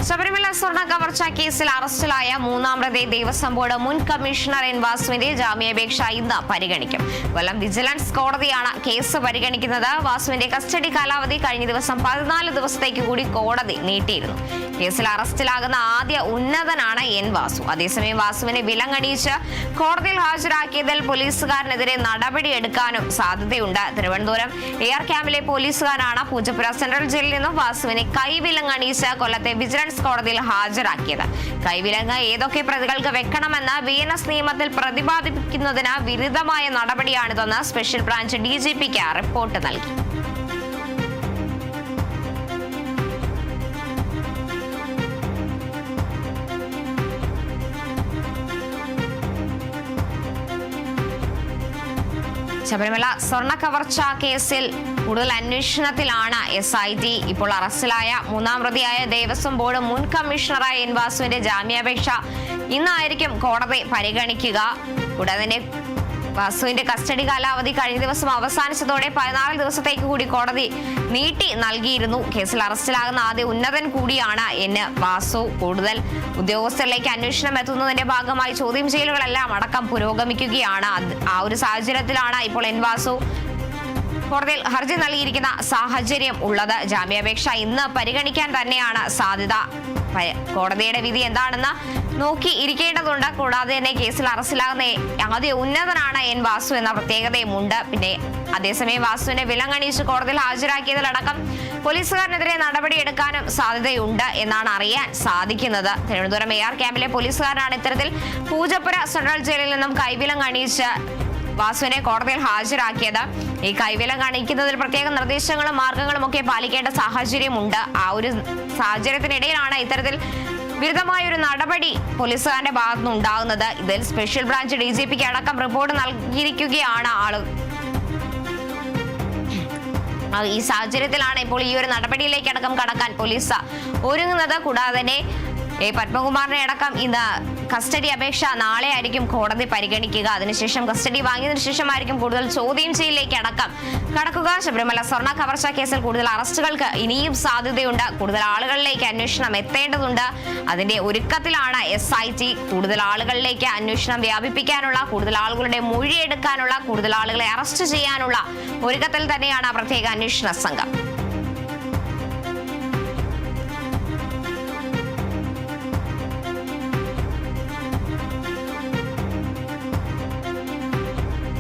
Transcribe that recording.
ശബരിമല സ്വർണ്ണ കവർച്ചാ കേസിൽ അറസ്റ്റിലായ മൂന്നാം പ്രതി ദേവസ്വം ബോർഡ് മുൻ കമ്മീഷണർ എൻ വാസുവിന്റെ ജാമ്യാപേക്ഷ ഇന്ന് പരിഗണിക്കും. കൊല്ലം വിജിലൻസ് കോടതിയാണ് കേസ് പരിഗണിക്കുന്നത്. വാസുവിന്റെ കസ്റ്റഡി കാലാവധി കഴിഞ്ഞ ദിവസം 14 ദിവസത്തേക്ക് കൂടി കോടതി നീട്ടിയിരുന്നു. കേസിൽ അറസ്റ്റിലാകുന്ന ആദ്യ ഉന്നതനാണ് എൻ വാസു. അതേസമയം വാസുവിനെ വിലങ്ങണിയിച്ച് കോടതിയിൽ ഹാജരാക്കിയതിൽ പോലീസുകാരനെതിരെ നടപടിയെടുക്കാനും സാധ്യതയുണ്ട്. തിരുവനന്തപുരം എയർ ക്യാമ്പിലെ പോലീസുകാരാണ് പൂജപ്പുര സെൻട്രൽ ജയിലിൽ നിന്നും വാസുവിനെ കൈവിലങ്ങണിയിച്ച് കൊല്ലത്തെ വിജിലൻസ് കോടതിയിൽ ഹാജരാക്കിയത്. കൈവിലങ്ങ് ഏതൊക്കെ പ്രതികൾക്ക് വെക്കണമെന്ന് BNS നിയമത്തിൽ പ്രതിപാദിക്കുന്നതിന് വിരുദ്ധമായ നടപടിയാണിതെന്ന് സ്പെഷ്യൽ ബ്രാഞ്ച് DGPക്ക് റിപ്പോർട്ട് നൽകി. ശബരിമല സ്വർണ്ണ കവർച്ചാ കേസിൽ കൂടുതൽ അന്വേഷണത്തിലാണ് SIT. ഇപ്പോൾ അറസ്റ്റിലായ മൂന്നാം പ്രതിയായ ദേവസ്വം ബോർഡ് മുൻ കമ്മീഷണറായ എൻ വാസുവിന്റെ ജാമ്യാപേക്ഷ ഇന്നായിരിക്കും കോടതി പരിഗണിക്കുക. കൂടാതെ വാസുവിന്റെ കസ്റ്റഡി കാലാവധി കഴിഞ്ഞ ദിവസം അവസാനിച്ചതോടെ 14 ദിവസത്തേക്ക് കൂടി കോടതി നീട്ടി നൽകിയിരുന്നു. കേസിൽ അറസ്റ്റിലാകുന്ന ആദ്യ ഉന്നതൻ കൂടിയാണ് എൻ വാസു. കൂടുതൽ ഉദ്യോഗസ്ഥരിലേക്ക് അന്വേഷണം എത്തുന്നതിന്റെ ഭാഗമായി ചോദ്യം ചെയ്യലുകളെല്ലാം അടക്കം പുരോഗമിക്കുകയാണ്. ആ ഒരു സാഹചര്യത്തിലാണ് ഇപ്പോൾ എൻ വാസു കോടതിയിൽ ഹർജി നൽകിയിരിക്കുന്ന സാഹചര്യം ഉള്ളത്. ജാമ്യാപേക്ഷ ഇന്ന് പരിഗണിക്കാൻ തന്നെയാണ് സാധ്യത. കോടതിയുടെ വിധി എന്താണെന്ന് നോക്കി ഇരിക്കേണ്ടതുണ്ട്. കൂടാതെ തന്നെ കേസിൽ അറസ്റ്റിലാകുന്ന ആദ്യ ഉന്നതനാണ് എൻ വാസു എന്ന പ്രത്യേകതയുമുണ്ട്. പിന്നെ അതേസമയം വാസുവിനെ വിലങ്ങണിയിച്ച് കോടതിയിൽ ഹാജരാക്കിയതിലടക്കം പോലീസുകാരനെതിരെ നടപടിയെടുക്കാനും സാധ്യതയുണ്ട് എന്നാണ് അറിയാൻ സാധിക്കുന്നത്. തിരുവനന്തപുരം എയർ ക്യാമ്പിലെ പോലീസുകാരാണ് ഇത്തരത്തിൽ പൂജപ്പുര സെൻട്രൽ ജയിലിൽ നിന്നും കൈവിലങ്ങണിയിച്ച് വാസുവിനെ കോടതിയിൽ ഹാജരാക്കിയത്. ഈ കൈവിലങ്ങ് അണിയിക്കുന്നതിൽ പ്രത്യേക നിർദ്ദേശങ്ങളും മാർഗങ്ങളും ഒക്കെ പാലിക്കേണ്ട സാഹചര്യമുണ്ട്. ആ ഒരു സാഹചര്യത്തിനിടയിലാണ് ഇത്തരത്തിൽ വിരുദ്ധമായ ഒരു നടപടി പോലീസുകാരുടെ ഭാഗത്തുനിന്ന് ഉണ്ടാകുന്നത്. ഇതിൽ സ്പെഷ്യൽ ബ്രാഞ്ച് DGPക്ക് അടക്കം റിപ്പോർട്ട് നൽകിയിരിക്കുകയാണ് ഈ സാഹചര്യത്തിലാണ് ഇപ്പോൾ ഈ ഒരു നടപടിയിലേക്ക് അടക്കം കടക്കാൻ പോലീസ് ഒരുങ്ങുന്നത്. കൂടാതെ തന്നെ പത്മകുമാറിനെ അടക്കം ഇന്ന് കസ്റ്റഡി അപേക്ഷ നാളെ ആയിരിക്കും കോടതി പരിഗണിക്കുക. അതിനുശേഷം കസ്റ്റഡി വാങ്ങിയതിനു ശേഷമായിരിക്കും കൂടുതൽ ചോദ്യം ചെയ്യലിലേക്ക് അടക്കം കടക്കുക. ശബരിമല സ്വർണ്ണ കവർച്ചാ കേസിൽ കൂടുതൽ അറസ്റ്റുകൾക്ക് ഇനിയും സാധ്യതയുണ്ട്. കൂടുതൽ ആളുകളിലേക്ക് അന്വേഷണം എത്തേണ്ടതുണ്ട്. അതിന്റെ ഒരുക്കത്തിലാണ് SIT. കൂടുതൽ ആളുകളിലേക്ക് അന്വേഷണം വ്യാപിപ്പിക്കാനുള്ള, കൂടുതൽ ആളുകളുടെ മൊഴിയെടുക്കാനുള്ള, കൂടുതൽ ആളുകളെ അറസ്റ്റ് ചെയ്യാനുള്ള ഒരുക്കത്തിൽ തന്നെയാണ് പ്രത്യേക അന്വേഷണ സംഘം.